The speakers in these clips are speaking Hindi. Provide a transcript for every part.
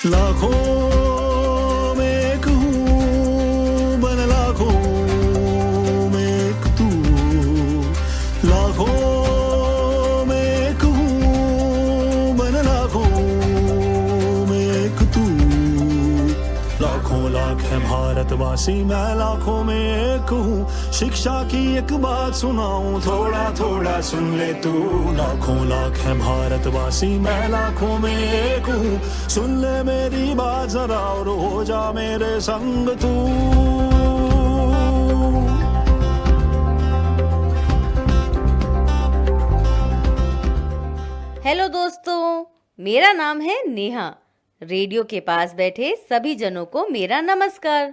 लाखों में एक हूँ बन लाखों में एक तू, लाखों में एक हूँ बन लाखों में एक तू। लाखों लाख है भारतवासी, मैं लाखों में एक हूँ। शिक्षा की एक बात सुनाऊं, थोड़ा थोड़ा सुन ले तू। लाखों लाख है भारतवासी, मैं लाखों में एक हूँ। सुन ले मेरी बात जरा और हो जा मेरे संग तू। हेलो दोस्तों, मेरा नाम है नेहा। रेडियो के पास बैठे सभी जनों को मेरा नमस्कार।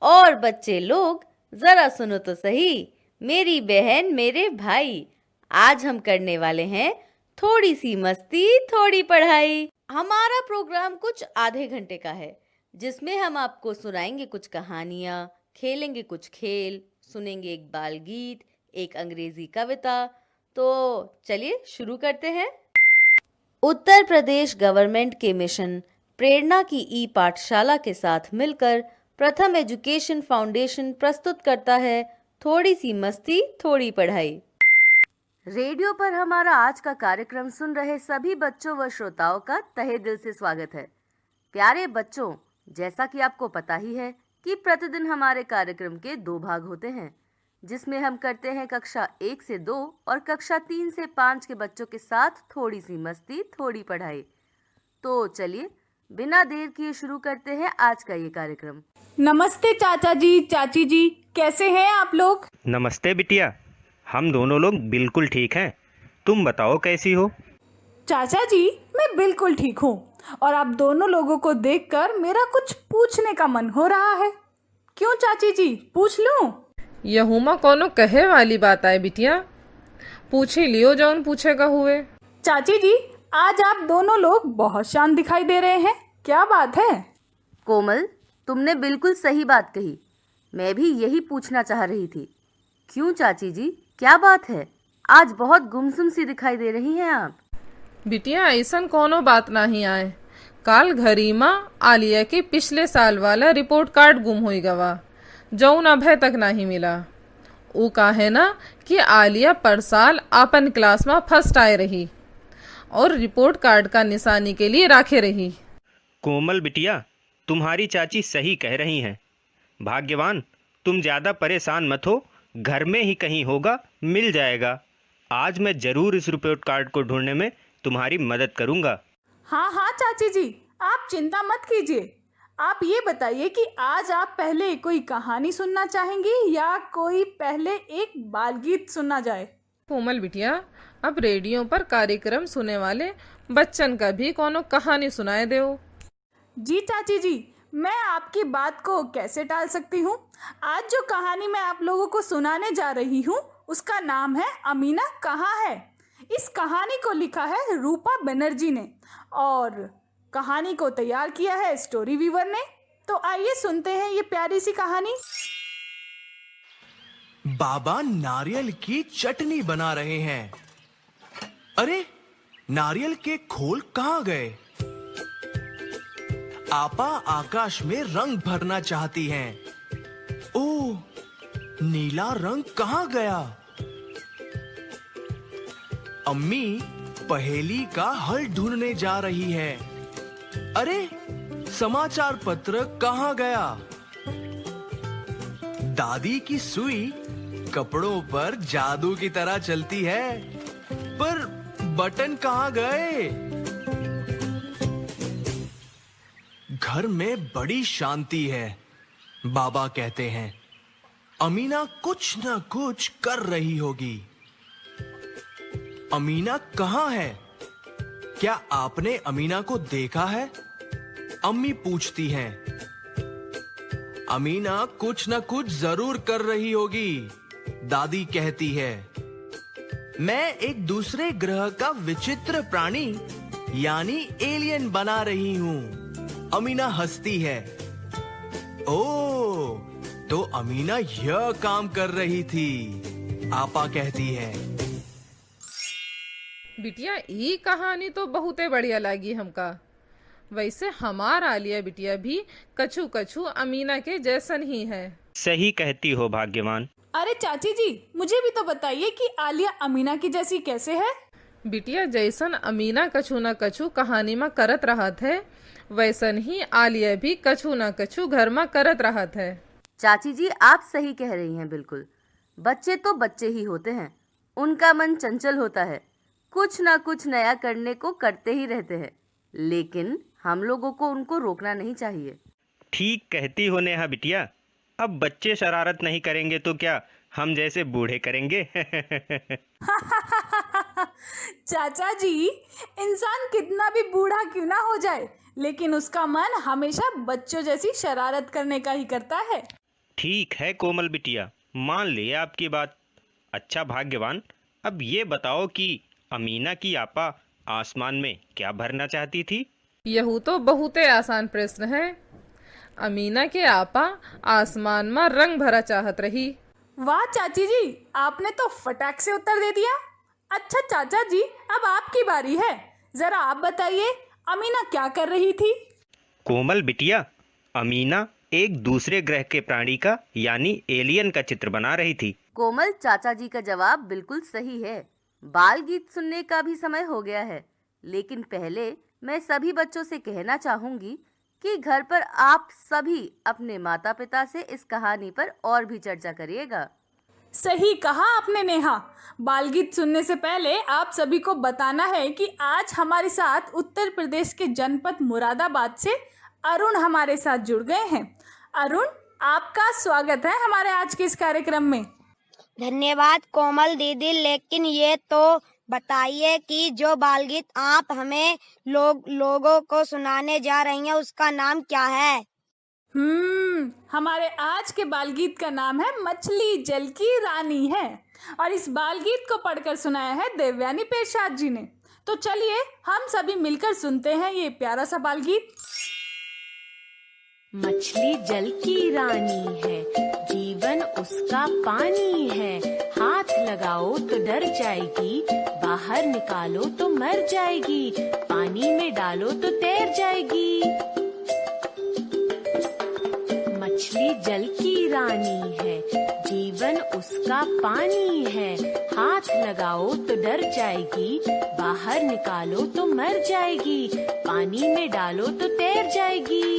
और बच्चे लोग जरा सुनो तो सही, मेरी बहन मेरे भाई, आज हम करने वाले हैं थोड़ी सी मस्ती थोड़ी पढ़ाई। हमारा प्रोग्राम कुछ आधे घंटे का है, जिसमें हम आपको सुनाएंगे कुछ कहानियाँ, खेलेंगे कुछ खेल, सुनेंगे एक बाल गीत, एक अंग्रेजी कविता। तो चलिए शुरू करते हैं। उत्तर प्रदेश गवर्नमेंट के मिशन प्रेरणा की ई पाठशाला के साथ मिलकर प्रथम एजुकेशन फाउंडेशन प्रस्तुत करता है थोड़ी सी मस्ती थोड़ी पढ़ाई। रेडियो पर हमारा आज का कार्यक्रम सुन रहे सभी बच्चों व श्रोताओं का तहे दिल से स्वागत है। प्यारे बच्चों, जैसा कि आपको पता ही है कि प्रतिदिन हमारे कार्यक्रम के 2 भाग होते हैं, जिसमें हम करते हैं कक्षा 1 से 2 और कक्षा 3 से 5 के बच्चों के साथ थोड़ी सी मस्ती थोड़ी पढ़ाई। तो चलिए बिना देर किए शुरू करते हैं आज का ये कार्यक्रम। नमस्ते चाचा जी, चाची जी, कैसे हैं आप लोग? नमस्ते बिटिया, हम दोनों लोग बिल्कुल ठीक हैं। तुम बताओ कैसी हो? चाचा जी, मैं बिल्कुल ठीक हूँ और आप दोनों लोगों को देखकर मेरा कुछ पूछने का मन हो रहा है। क्यों चाची जी, पूछ लूं? यहुमा कोनो कहे वाली बात आए बिटिया, पूछ ही लियो जौन पूछेगा हुए। चाची जी, आज आप दोनों लोग बहुत शांत दिखाई दे रहे हैं, क्या बात है? कोमल, तुमने बिल्कुल सही बात कही। मैं भी यही पूछना चाह रही थी। क्यों चाची जी, क्या बात है? आज बहुत गुमसुम सी दिखाई दे रही हैं आप। बिटिया ऐसन कोनो बात नहीं आए। काल घरी माँ आलिया के पिछले साल वाला रिपोर्ट कार्ड गुम हुई गवा, जौन अभय तक नहीं मिला। वो कहे ना कि आलिया पर साल अपन क्लास में फर्स्ट आए रही और रिपोर्ट कार्ड का निशानी के लिए राखे रही। कोमल बिटिया, तुम्हारी चाची सही कह रही हैं। भाग्यवान, तुम ज़्यादा परेशान मत हो, घर में ही कहीं होगा, मिल जाएगा। आज मैं ज़रूर इस रिपोर्ट कार्ड को ढूंढने में तुम्हारी मदद करूंगा। हाँ हाँ चाची जी, आप चिंता मत कीजिए। आप ये बताइए कि आज आप पहले कोई कहानी सुनना चाहेंगी या कोई पहले एक बाल गीत सुनना जाए? कोमल बिटिया, अब रेडियो पर कार्यक्रम सुने वाले बच्चन का भी कोनो कहानी सुनाए दो। जी चाची जी, मैं आपकी बात को कैसे टाल सकती हूँ। आज जो कहानी मैं आप लोगों को सुनाने जा रही हूँ उसका नाम है अमीना कहाँ है। इस कहानी को लिखा है रूपा बनर्जी ने और कहानी को तैयार किया है स्टोरी वीवर ने। तो आइए सुनते हैं ये प्यारी सी कहानी। बाबा नारियल की चटनी बना रहे हैं। अरे, नारियल के खोल कहाँ गए? आपा आकाश में रंग भरना चाहती हैं। ओह, नीला रंग कहाँ गया? अम्मी पहेली का हल ढूंढने जा रही है। अरे, समाचार पत्र कहाँ गया? दादी की सुई कपड़ों पर जादू की तरह चलती है, पर बटन कहाँ गए? घर में बड़ी शांति है। बाबा कहते हैं अमीना कुछ न कुछ कर रही होगी। अमीना कहाँ है? क्या आपने अमीना को देखा है? अम्मी पूछती हैं। अमीना कुछ न कुछ जरूर कर रही होगी, दादी कहती है। मैं एक दूसरे ग्रह का विचित्र प्राणी यानी एलियन बना रही हूँ, अमीना हंसती है। ओह, तो अमीना यह काम कर रही थी, आपा कहती है। बिटिया, ये कहानी तो बहुते बढ़िया लगी हमका। वैसे हमार आलिया बिटिया भी कछु कछु अमीना के जैसन ही है। सही कहती हो भाग्यवान। अरे चाची जी, मुझे भी तो बताइए कि आलिया अमीना की जैसी कैसे है। बिटिया जैसन अमीना कछु न कछु कहानी में करत रहत है, वैसन ही आलिया भी कछु न कछु घर में करत रहत है। चाची जी आप सही कह रही हैं बिल्कुल। बच्चे तो बच्चे ही होते हैं, उनका मन चंचल होता है, कुछ ना कुछ नया करने को करते ही रहते हैं, लेकिन हम लोगों को उनको रोकना नहीं चाहिए। ठीक कहती हो नेहा बिटिया। अब बच्चे शरारत नहीं करेंगे तो क्या हम जैसे बूढ़े करेंगे? चाचा जी, इंसान कितना भी बूढ़ा क्यों ना हो जाए, लेकिन उसका मन हमेशा बच्चों जैसी शरारत करने का ही करता है। ठीक है कोमल बिटिया, मान लिए आपकी बात। अच्छा भाग्यवान, अब ये बताओ कि अमीना की आपा आसमान में क्या भरना चाहती थी? यहू तो बहुते आसान प्रश्न है। अमीना के आपा आसमान में रंग भरा चाहत रही। वाह चाची जी, आपने तो फटाक से उत्तर दे दिया। अच्छा चाचा जी, अब आपकी बारी है, जरा आप बताइए अमीना क्या कर रही थी। कोमल बिटिया, अमीना एक दूसरे ग्रह के प्राणी का यानी एलियन का चित्र बना रही थी। कोमल, चाचा जी का जवाब बिल्कुल सही है। बाल गीत सुनने का भी समय हो गया है, लेकिन पहले मैं सभी बच्चों से कहना चाहूंगी कि घर पर आप सभी अपने माता पिता से इस कहानी पर और भी चर्चा करिएगा। सही कहा आपने नेहा। बाल गीत सुनने से पहले आप सभी को बताना है कि आज हमारे साथ उत्तर प्रदेश के जनपद मुरादाबाद से अरुण हमारे साथ जुड़ गए हैं। अरुण, आपका स्वागत है हमारे आज के इस कार्यक्रम में। धन्यवाद कोमल दीदी, लेकिन ये तो बताइए कि जो बाल गीत आप हमें लोगों को सुनाने जा रही हैं उसका नाम क्या है? हमारे आज के बाल गीत का नाम है मछली जल की रानी है, और इस बाल गीत को पढ़कर सुनाया है देवयानी पेशराज जी ने। तो चलिए हम सभी मिलकर सुनते हैं ये प्यारा सा बाल गीत। मछली जल की रानी है, जीवन उसका पानी है, हाथ लगाओ तो डर जाएगी, बाहर निकालो तो मर जाएगी, पानी में डालो तो तैर जाएगी। मछली जल की रानी है, जीवन उसका पानी है, हाथ लगाओ तो डर जाएगी, बाहर निकालो तो मर जाएगी, पानी में डालो तो तैर जाएगी।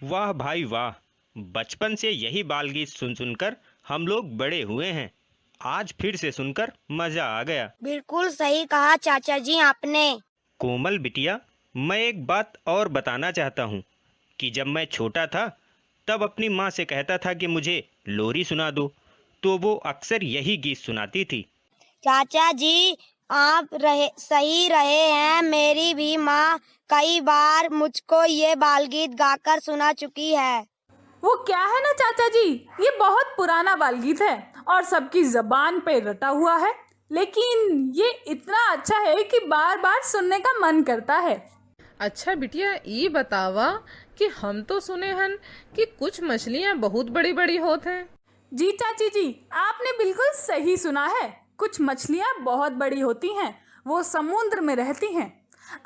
वाह भाई वाह, बचपन से यही बाल गीत सुन सुनकर हम लोग बड़े हुए हैं। आज फिर से सुनकर मजा आ गया। बिल्कुल सही कहा चाचा जी आपने। कोमल बिटिया, मैं एक बात और बताना चाहता हूँ कि जब मैं छोटा था तब अपनी माँ से कहता था कि मुझे लोरी सुना दो, तो वो अक्सर यही गीत सुनाती थी। चाचा जी आप सही रहे हैं, मेरी भी माँ कई बार मुझको ये बाल गीत गाकर सुना चुकी है। वो क्या है ना चाचा जी, ये बहुत पुराना बाल गीत है और सबकी जबान पे रटा हुआ है, लेकिन ये इतना अच्छा है कि बार बार सुनने का मन करता है। अच्छा बिटिया, ये बतावा कि हम तो सुने हन कि कुछ मछलियाँ बहुत बड़ी बड़ी होत हैं। जी चाची जी, आपने बिल्कुल सही सुना है, कुछ मछलियाँ बहुत बड़ी होती हैं, वो समुद्र में रहती हैं।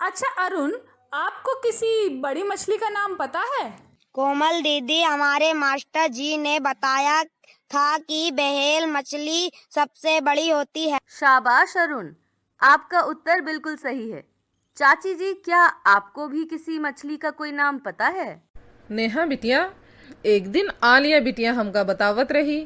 अच्छा अरुण, आपको किसी बड़ी मछली का नाम पता है? कोमल दीदी, हमारे मास्टर जी ने बताया था कि बेहेल मछली सबसे बड़ी होती है। शाबाश अरुण, आपका उत्तर बिल्कुल सही है। चाची जी, क्या आपको भी किसी मछली का कोई नाम पता है? नेहा बिटिया, एक दिन आलिया बिटिया हमका बतावत रही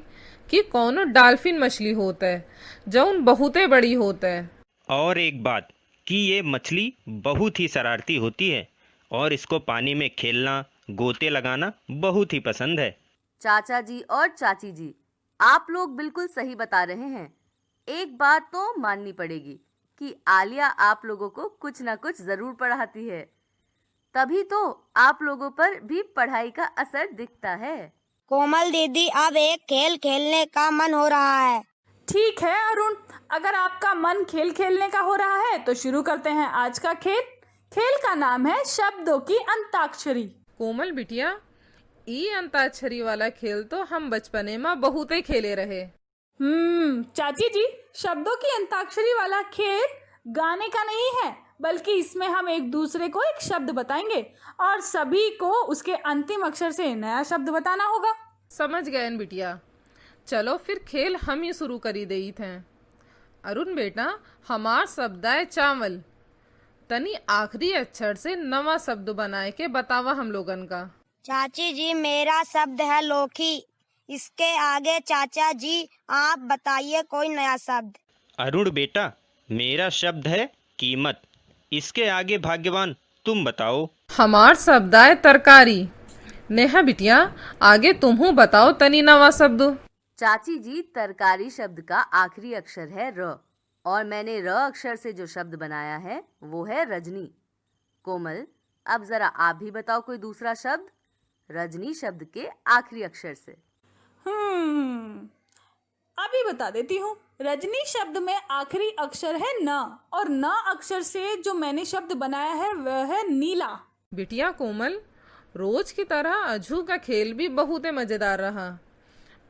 कि कौनो डॉल्फिन मछली होता है जौन बहुते बड़ी होता है। और एक बात कि ये मछली बहुत ही शरारती होती है और इसको पानी में खेलना, गोते लगाना बहुत ही पसंद है। चाचा जी और चाची जी, आप लोग बिल्कुल सही बता रहे हैं। एक बात तो माननी पड़ेगी कि आलिया आप लोगों को कुछ ना कुछ जरूर पढ़ाती है, तभी तो आप लोगों पर भी पढ़ाई का असर दिखता है। कोमल दीदी, अब एक खेल खेलने का मन हो रहा है। ठीक है अरुण, अगर आपका मन खेल खेलने का हो रहा है तो शुरू करते हैं आज का खेल। खेल का नाम है शब्दों की अंताक्षरी। कोमल बिटिया, ये अंताक्षरी वाला खेल तो हम बचपने में बहुते खेले रहे। चाची जी, शब्दों की अंताक्षरी वाला खेल गाने का नहीं है, बल्कि इसमें हम एक दूसरे को एक शब्द बताएंगे और सभी को उसके अंतिम अक्षर से नया शब्द बताना होगा। समझ गए न बिटिया। चलो फिर खेल हम ही शुरू करी देई थे। अरुण बेटा, हमार शब्द है चावल। तनी आखिरी अक्षर से नवा शब्द बनाए के बतावा हम लोगन का। चाची जी, मेरा शब्द है लौकी। इसके आगे चाचा जी आप बताइए कोई नया शब्द। अरुण बेटा, मेरा शब्द है कीमत। इसके आगे भाग्यवान तुम बताओ। हमार शब्द है तरकारी। नेहा बिटिया, आगे तुम बताओ तनी नवा शब्द। चाची जी, तरकारी शब्द का आखिरी अक्षर है र, और मैंने र अक्षर से जो शब्द बनाया है वो है रजनी। कोमल, अब जरा आप भी बताओ कोई दूसरा शब्द रजनी शब्द के आखिरी अक्षर से। अभी बता देती हूँ। रजनी शब्द में आखिरी अक्षर है न, और न अक्षर से जो मैंने शब्द बनाया है वह है नीला। बिटिया कोमल, रोज की तरह अजू का खेल भी बहुत मजेदार रहा।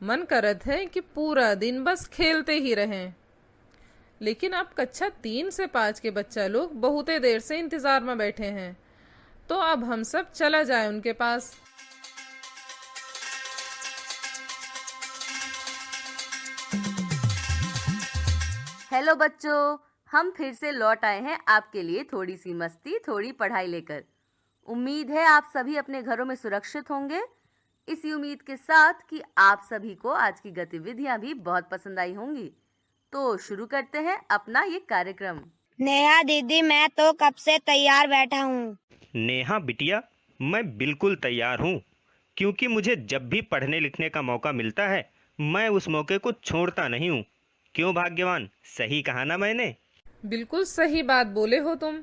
मन करत है कि पूरा दिन बस खेलते ही रहें, लेकिन अब कक्षा 3 से 5 के बच्चा लोग बहुत देर से इंतजार में बैठे हैं, तो अब हम सब चला जाए उनके पास। हेलो बच्चों, हम फिर से लौट आए हैं आपके लिए थोड़ी सी मस्ती, थोड़ी पढ़ाई लेकर। उम्मीद है आप सभी अपने घरों में सुरक्षित होंगे। इसी उम्मीद के साथ कि आप सभी को आज की गतिविधियां भी बहुत पसंद आई होंगी। तो शुरू करते हैं अपना ये कार्यक्रम। नेहा दीदी, मैं तो कब से तैयार बैठा हूँ। नेहा बिटिया, मैं बिल्कुल तैयार हूँ, क्योंकि मुझे जब भी पढ़ने लिखने का मौका मिलता है मैं उस मौके को छोड़ता नहीं हूँ। क्यों भाग्यवान, सही कहा ना मैंने? बिल्कुल सही बात बोले हो तुम।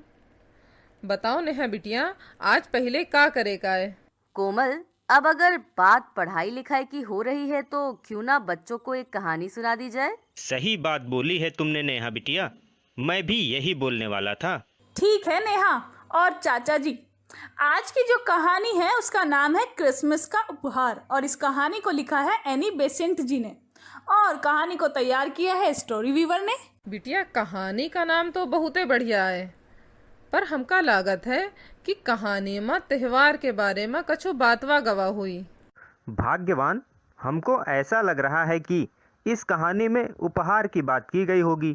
बताओ नेहा बिटिया, आज पहले क्या करेगा है? कोमल, अब अगर बात पढ़ाई लिखाई की हो रही है तो क्यों ना बच्चों को एक कहानी सुना दी जाए। सही बात बोली है तुमने नेहा बिटिया, मैं भी यही बोलने वाला था। ठीक है नेहा और चाचा जी, आज की जो कहानी है उसका नाम है क्रिसमस का उपहार, और इस कहानी को लिखा है एनी बेसेंट जी ने, और कहानी को तैयार किया है स्टोरी वीवर ने। बिटिया, कहानी का नाम तो बहुत बढ़िया है, पर हमका लागत है कि कहानी में त्योहार के बारे में कछु बातवा गवा हुई। भाग्यवान, हमको ऐसा लग रहा है कि इस कहानी में उपहार की बात की गई होगी,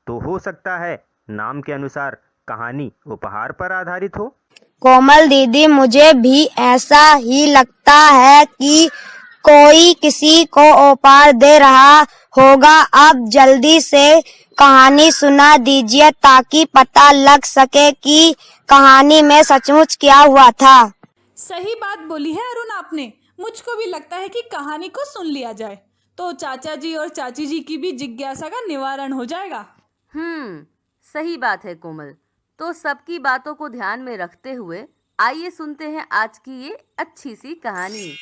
तो हो सकता है नाम के अनुसार कहानी उपहार पर आधारित हो। कोमल दीदी, मुझे भी ऐसा ही लगता है कि कोई किसी को उपहार दे रहा होगा। अब जल्दी से कहानी सुना दीजिए ताकि पता लग सके कि कहानी में सचमुच क्या हुआ था। सही बात बोली है अरुण आपने। मुझको भी लगता है कि कहानी को सुन लिया जाए तो चाचा जी और चाची जी की भी जिज्ञासा का निवारण हो जाएगा। सही बात है कोमल। तो सबकी बातों को ध्यान में रखते हुए आइए सुनते हैं आज की ये अच्छी सी कहानी।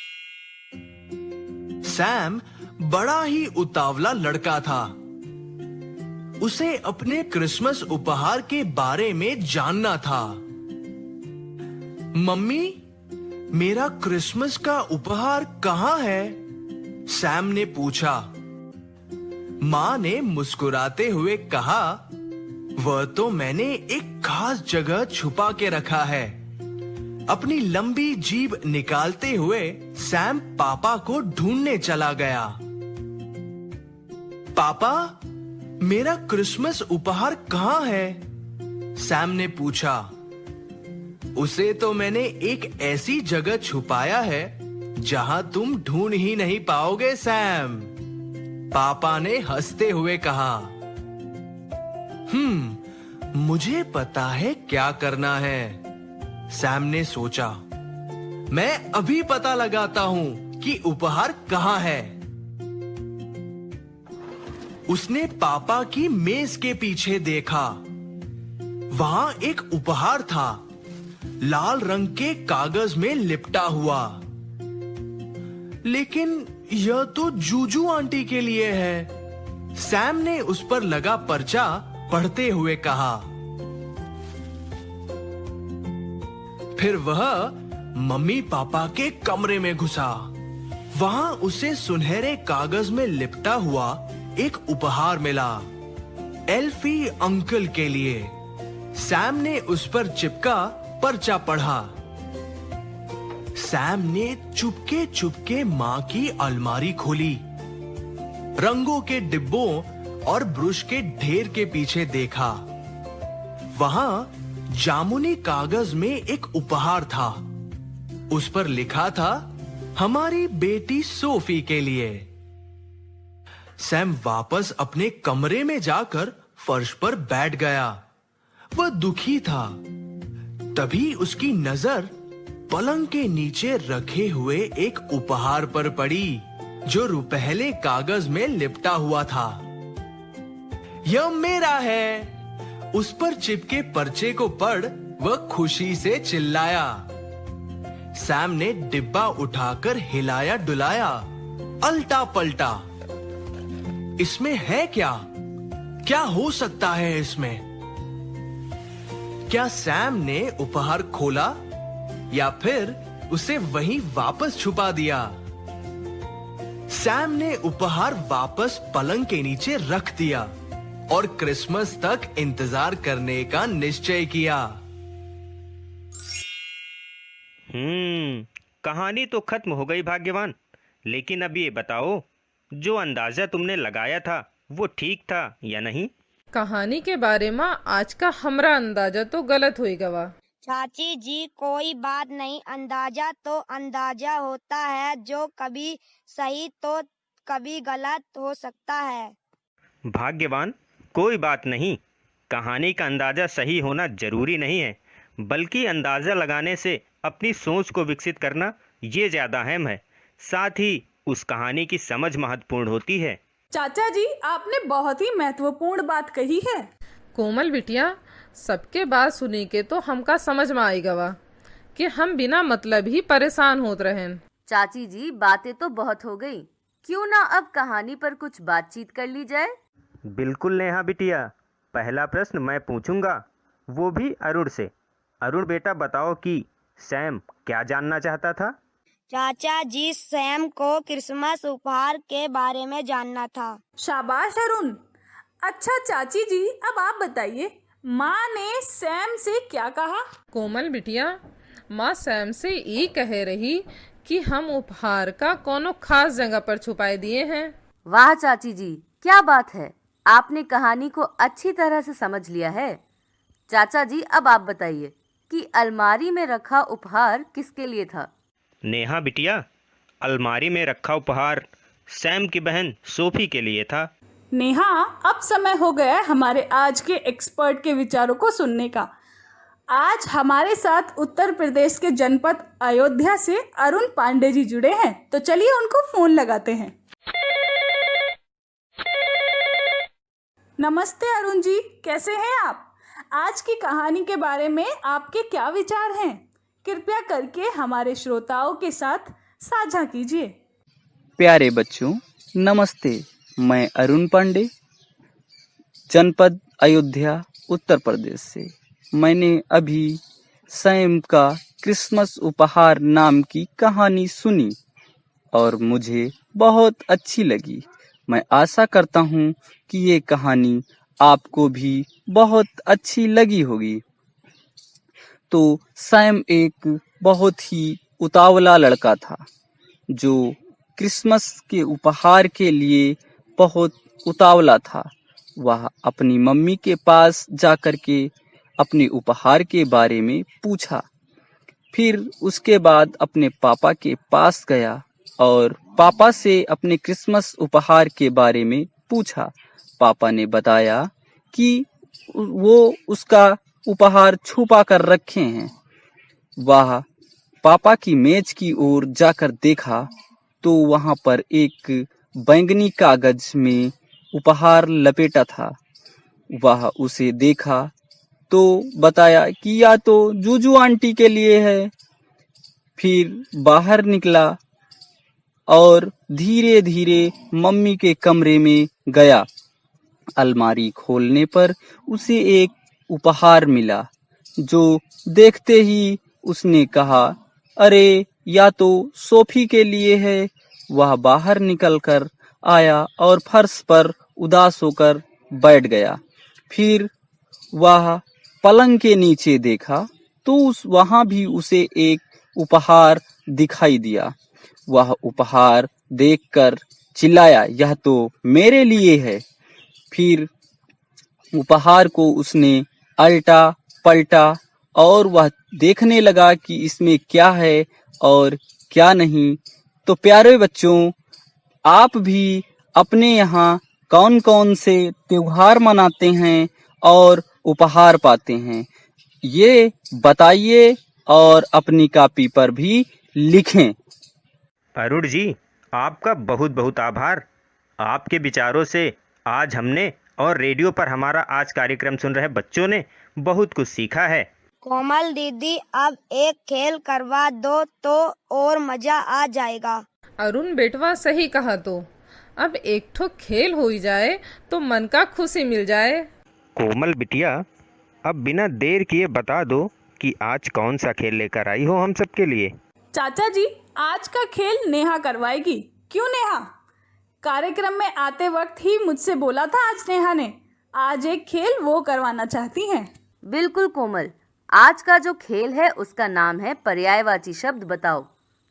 सैम बड़ा ही उतावला लड़का था। उसे अपने क्रिसमस उपहार के बारे में जानना था। मम्मी, मेरा क्रिसमस का उपहार कहाँ है? सैम ने पूछा। माँ ने मुस्कुराते हुए कहा, वह तो मैंने एक खास जगह छुपा के रखा है। अपनी लंबी जीभ निकालते हुए सैम पापा को ढूंढने चला गया। पापा, मेरा क्रिसमस उपहार कहाँ है? सैम ने पूछा। उसे तो मैंने एक ऐसी जगह छुपाया है जहां तुम ढूंढ ही नहीं पाओगे सैम, पापा ने हंसते हुए कहा। मुझे पता है क्या करना है, सैम ने सोचा। मैं अभी पता लगाता हूँ कि उपहार कहाँ है। उसने पापा की मेज के पीछे देखा। वहां एक उपहार था, लाल रंग के कागज में लिपटा हुआ। लेकिन यह तो जूजू आंटी के लिए है, सैम ने उस पर लगा पर्चा पढ़ते हुए कहा। फिर वह मम्मी पापा के कमरे में घुसा। वहां उसे सुनहरे कागज में लिपटा हुआ एक उपहार मिला, एल्फी अंकल के लिए। सैम ने उस पर चिपका पर्चा पढ़ा। सैम ने चुपके चुपके माँ की अलमारी खोली, रंगों के डिब्बों और ब्रश के ढेर के पीछे देखा। वहां जामुनी कागज में एक उपहार था। उस पर लिखा था, हमारी बेटी सोफी के लिए। सैम वापस अपने कमरे में जाकर फर्श पर बैठ गया। वह दुखी था। तभी उसकी नजर पलंग के नीचे रखे हुए एक उपहार पर पड़ी, जो रुपहले कागज में लिपटा हुआ था। यह मेरा है। उस पर चिपके पर्चे को पढ़ वह खुशी से चिल्लाया। सैम ने डिब्बा उठाकर हिलाया डुलाया, अलटा पलटा। इसमें है क्या? क्या हो सकता है इसमें? क्या सैम ने उपहार खोला या फिर उसे वहीं वापस छुपा दिया? सैम ने उपहार वापस पलंग के नीचे रख दिया और क्रिसमस तक इंतजार करने का निश्चय किया। कहानी तो खत्म हो गई भाग्यवान, लेकिन अब ये बताओ, जो अंदाजा तुमने लगाया था वो ठीक था या नहीं? कहानी के बारे में आज का हमरा अंदाजा तो गलत हुई गवा। चाची जी कोई बात नहीं, अंदाजा तो अंदाजा होता है, जो कभी सही तो कभी गलत हो सकता है। भाग्यवान, कोई बात नहीं। कहानी का अंदाजा सही होना जरूरी नहीं है, बल्कि अंदाजा लगाने से अपनी सोच को विकसित करना ये ज्यादा अहम है। साथ ही उस कहानी की समझ महत्वपूर्ण होती है। चाचा जी, आपने बहुत ही महत्वपूर्ण बात कही है। कोमल बिटिया, सबके बात सुनी के तो हमका समझ में आई गवा कि हम बिना मतलब ही परेशान होत रहें। चाची जी, बातें तो बहुत हो गई, क्यों ना अब कहानी पर कुछ बातचीत कर ली जाए? बिल्कुल नेहा बिटिया, पहला प्रश्न मैं पूछूंगा, वो भी अरुण से। अरुण बेटा, बताओ कि सैम क्या जानना चाहता था? चाचा जी, सैम को क्रिसमस उपहार के बारे में जानना था। शाबाश अरुण। अच्छा चाची जी, अब आप बताइए, माँ ने सैम से क्या कहा? कोमल बिटिया, माँ सैम से ये कह रही कि हम उपहार का कोनो खास जगह पर छुपाए दिए हैं। वाह चाची जी, क्या बात है, आपने कहानी को अच्छी तरह से समझ लिया है। चाचा जी, अब आप बताइए कि अलमारी में रखा उपहार किसके लिए था? नेहा बिटिया, अलमारी में रखा उपहार सैम की बहन सोफी के लिए था। नेहा, अब समय हो गया है हमारे आज के एक्सपर्ट के विचारों को सुनने का। आज हमारे साथ उत्तर प्रदेश के जनपद अयोध्या से अरुण पांडे जी जुड़े हैं, तो चलिए उनको फोन लगाते हैं। नमस्ते अरुण जी, कैसे हैं आप? आज की कहानी के बारे में आपके क्या विचार हैं? कृपया करके हमारे श्रोताओं के साथ साझा कीजिए। प्यारे बच्चों, नमस्ते। मैं अरुण पांडे, जनपद अयोध्या, उत्तर प्रदेश से। मैंने अभी सैम का क्रिसमस उपहार नाम की कहानी सुनी और मुझे बहुत अच्छी लगी। मैं आशा करता हूँ कि ये कहानी आपको भी बहुत अच्छी लगी होगी। तो सैम एक बहुत ही उतावला लड़का था, जो क्रिसमस के उपहार के लिए बहुत उतावला था। वह अपनी मम्मी के पास जाकर के अपने उपहार के बारे में पूछा। फिर उसके बाद अपने पापा के पास गया और पापा से अपने क्रिसमस उपहार के बारे में पूछा। पापा ने बताया कि वो उसका उपहार छुपा कर रखे हैं। वह पापा की मेज की ओर जाकर देखा तो वहां पर एक बैंगनी कागज में उपहार लपेटा था। वह उसे देखा तो बताया कि या तो जूजू आंटी के लिए है। फिर बाहर निकला और धीरे धीरे मम्मी के कमरे में गया। अलमारी खोलने पर उसे एक उपहार मिला, जो देखते ही उसने कहा, अरे या तो सोफी के लिए है। वह बाहर निकलकर आया और फर्श पर उदास होकर बैठ गया। फिर वह पलंग के नीचे देखा तो वहां भी उसे एक उपहार दिखाई दिया। वह उपहार देखकर चिल्लाया, यह तो मेरे लिए है। फिर उपहार को उसने अल्टा पलटा और वह देखने लगा कि इसमें क्या है और क्या नहीं। तो प्यारे बच्चों, आप भी अपने यहाँ कौन कौन से त्योहार मनाते हैं और उपहार पाते हैं, ये बताइए और अपनी कॉपी पर भी लिखें। अरुण जी, आपका बहुत बहुत आभार। आपके विचारों से आज हमने और रेडियो पर हमारा आज कार्यक्रम सुन रहे बच्चों ने बहुत कुछ सीखा है। कोमल दीदी, अब एक खेल करवा दो तो और मजा आ जाएगा। अरुण बेटवा सही कहा। तो अब एक ठो खेल हो ही जाए तो मन का खुशी मिल जाए। कोमल बिटिया, अब बिना देर किए बता दो कि आज कौन सा खेल लेकर आई हो हम सबके लिए। चाचा जी, आज का खेल नेहा करवाएगी। क्यों नेहा? कार्यक्रम में आते वक्त ही मुझसे बोला था आज नेहा ने, आज एक खेल वो करवाना चाहती हैं। बिल्कुल कोमल, आज का जो खेल है उसका नाम है पर्यायवाची शब्द बताओ।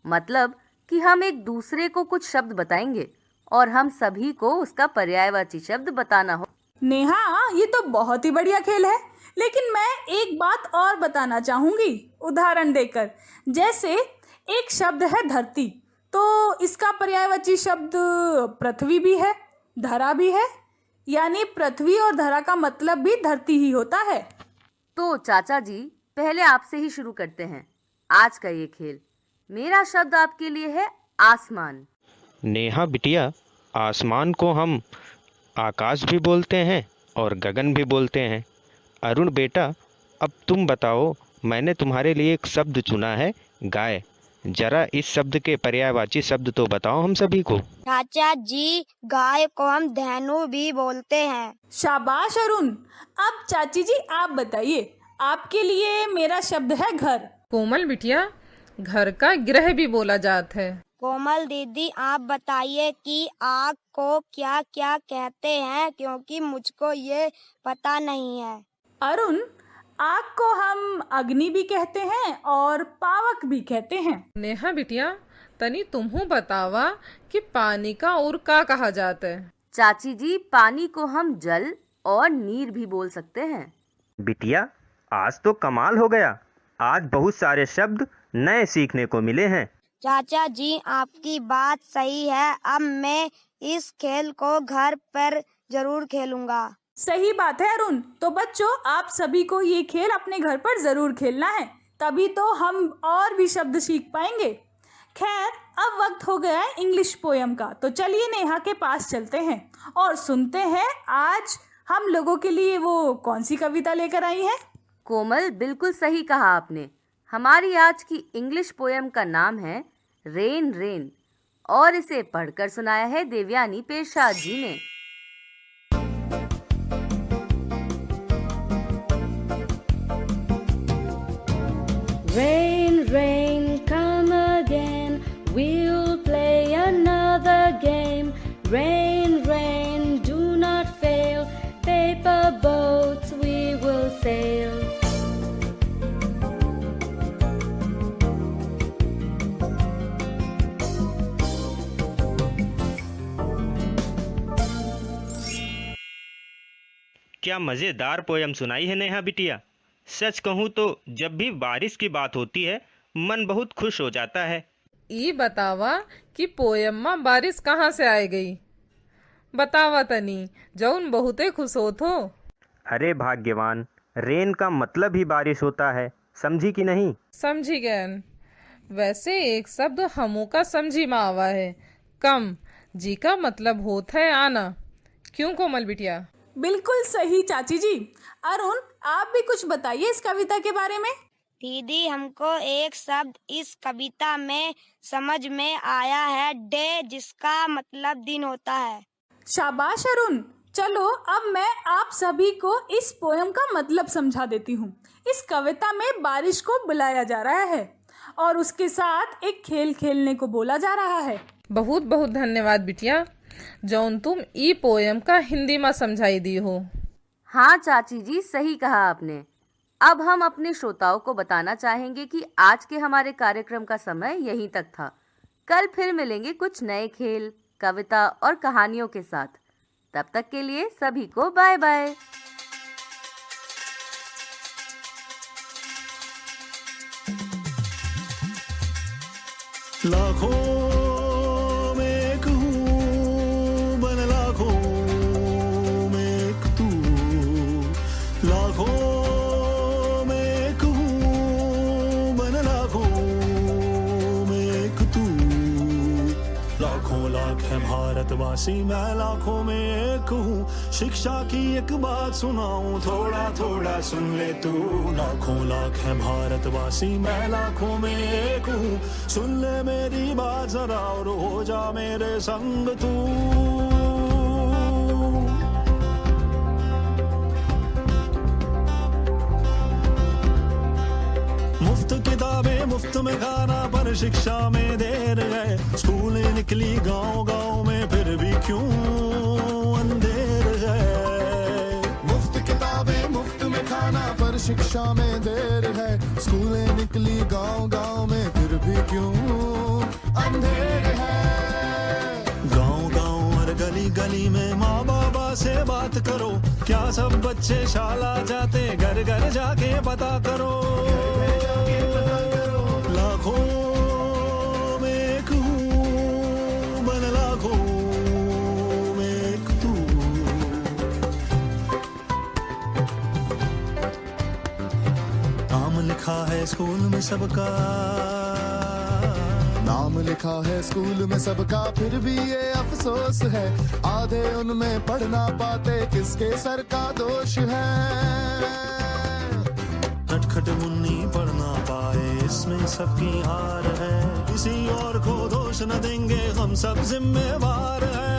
मतलब कि हम एक दूसरे को कुछ शब्द बताएंगे और हम सभी को उसका पर्यायवाची शब्द बताना हो। नेहा, ये तो बहुत ही बढ़िया खेल है, लेकिन मैं एक बात और बताना चाहूंगी उदाहरण देकर। जैसे एक शब्द है धरती, तो इसका पर्यायवाची शब्द पृथ्वी भी है, धरा भी है, यानी पृथ्वी और धरा का मतलब भी धरती ही होता है। तो चाचा जी, पहले आपसे ही शुरू करते हैं आज का ये खेल। मेरा शब्द आपके लिए है आसमान। नेहा बिटिया, आसमान को हम आकाश भी बोलते हैं और गगन भी बोलते हैं। अरुण बेटा, अब तुम बताओ, मैंने तुम्हारे लिए एक शब्द चुना है, गाय। जरा इस शब्द के पर्यायवाची शब्द तो बताओ हम सभी को। चाचा जी, गाय को हम धेनु भी बोलते हैं। शाबाश अरुण। अब चाची जी आप बताइए, आपके लिए मेरा शब्द है घर। कोमल बिटिया, घर का गृह भी बोला जाता है। कोमल दीदी, आप बताइए कि आग को क्या क्या कहते हैं, क्योंकि मुझको ये पता नहीं है। अरुण, आग को हम अग्नि भी कहते हैं और पावक भी कहते हैं। नेहा बिटिया, तनी तुम्हू बतावा कि पानी का और का कहा जाता है। चाची जी, पानी को हम जल और नीर भी बोल सकते हैं। बिटिया, आज तो कमाल हो गया। आज बहुत सारे शब्द नए सीखने को मिले हैं। चाचा जी, आपकी बात सही है। अब मैं इस खेल को घर पर जरूर खेलूंगा। सही बात है अरुण। तो बच्चों, आप सभी को ये खेल अपने घर पर जरूर खेलना है, तभी तो हम और भी शब्द सीख पाएंगे। खैर, अब वक्त हो गया है इंग्लिश पोयम का, तो चलिए नेहा के पास चलते हैं और सुनते हैं आज हम लोगों के लिए वो कौन सी कविता लेकर आई है। कोमल, बिल्कुल सही कहा आपने। हमारी आज की इंग्लिश पोयम का नाम है रेन रेन और इसे पढ़कर सुनाया है देवयानी पेशराज जी ने। Rain, rain, come again. We'll play another game. Rain, rain, do not fail. Paper boats we will sail. क्या मज़ेदार पोयम सुनाई है नेहा बिटिया। सच कहूँ तो जब भी बारिश की बात होती है मन बहुत खुश हो जाता है। ई बतावा कि पोयम में बारिश कहाँ से आ गई, बतावा तनी, जौन बहुते खुश होत हो। अरे भाग्यवान, रेन का मतलब ही बारिश होता है, समझी कि नहीं? समझी गयन। वैसे एक शब्द हमू का समझी में आवा है, कम, जी का मतलब होता है आना। क्यों कोमल बिटिया? बिल्कुल सही चाची जी। अरुण, आप भी कुछ बताइए इस कविता के बारे में। दीदी, हमको एक शब्द इस कविता में समझ में आया है, डे, जिसका मतलब दिन होता है। शाबाश अरुण। चलो अब मैं आप सभी को इस पोयम का मतलब समझा देती हूँ। इस कविता में बारिश को बुलाया जा रहा है और उसके साथ एक खेल खेलने को बोला जा रहा है। बहुत बहुत धन्यवाद बिटिया, जौन तुम ई पोयम का हिंदी में समझाई दी हो। हाँ चाची जी, सही कहा आपने। अब हम अपने श्रोताओं को बताना चाहेंगे कि आज के हमारे कार्यक्रम का समय यहीं तक था। कल फिर मिलेंगे कुछ नए खेल, कविता और कहानियों के साथ। तब तक के लिए सभी को बाय बाय। लाखों में एक हूँ, बन लाखों में एक तू। लाखों में एक हूँ, बन लाखों में एक तू। लाखों लाख है भारतवासी, मैं लाखों में एक हूँ। शिक्षा की एक बात सुनाऊं, थोड़ा थोड़ा सुन ले तू। लाखों लाख है भारतवासी, मैं लाखों में एक हूँ। सुन ले मेरी बात जरा और हो जा मेरे संग तू। मुफ्त किताबें मुफ्त में खाना, पर शिक्षा में देर है। स्कूलें निकली गांव गांव में, फिर भी क्यों अंधेर है। मुफ्त किताबें मुफ्त में खाना, पर शिक्षा में देर है। स्कूलें निकली गांव गांव में, फिर भी क्यों अंधेर है। गांव गांव और गली गली में माँ बाबा से बात करो। क्या सब बच्चे शाला जाते, घर घर जाके पता करो। लाखों में एक हूँ, बन लाखों में एक तू। नाम लिखा है स्कूल में सबका, नाम लिखा है स्कूल में सबका, फिर भी ये अफसोस है। आधे उनमें पढ़ ना पाते, किसके सर का दोष है। नटखट मुन्नी पढ़ ना पाए, इसमें सबकी हार है। किसी और को दोष न देंगे, हम सब जिम्मेवार है।